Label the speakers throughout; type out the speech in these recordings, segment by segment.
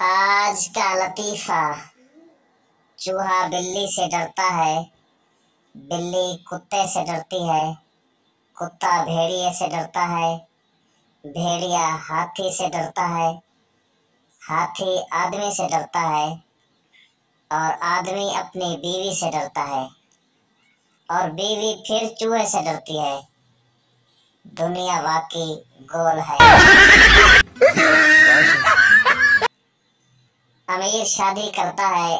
Speaker 1: आज का लतीफा। चूहा बिल्ली से डरता है, बिल्ली कुत्ते से डरती है, कुत्ता भेड़िए से डरता है, भेड़िया हाथी से डरता है, हाथी आदमी से डरता है और आदमी अपनी बीवी से डरता है और बीवी फिर चूहे से डरती है। दुनिया वाकई गोल है। अमीर शादी करता है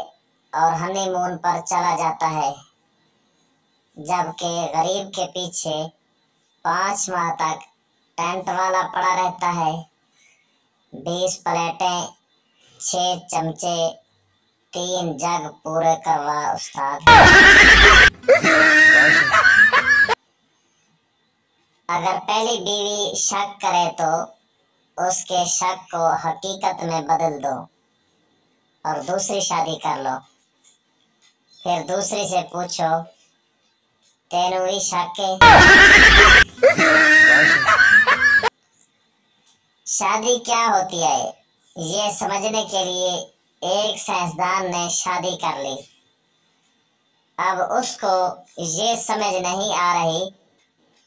Speaker 1: और हनीमून पर चला जाता है, जबकि गरीब के पीछे 5 माह तक टेंट वाला पड़ा रहता है। 20 प्लेटें, 6 चमचे, 3 जग पूरे करवा उस्ताद। अगर पहली बीवी शक करे तो उसके शक को हकीकत में बदल दो और दूसरी शादी कर लो। फिर दूसरी से पूछो, तेनू भी शक है? शादी क्या होती है ये समझने के लिए एक साइंसदान ने शादी कर ली। अब उसको ये समझ नहीं आ रही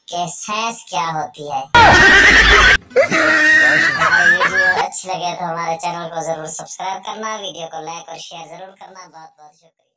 Speaker 1: कि साइंस क्या होती है। हमारी वीडियो अच्छी लगे तो हमारे चैनल को जरूर सब्सक्राइब करना, वीडियो को लाइक और शेयर जरूर करना। बहुत बहुत शुक्रिया।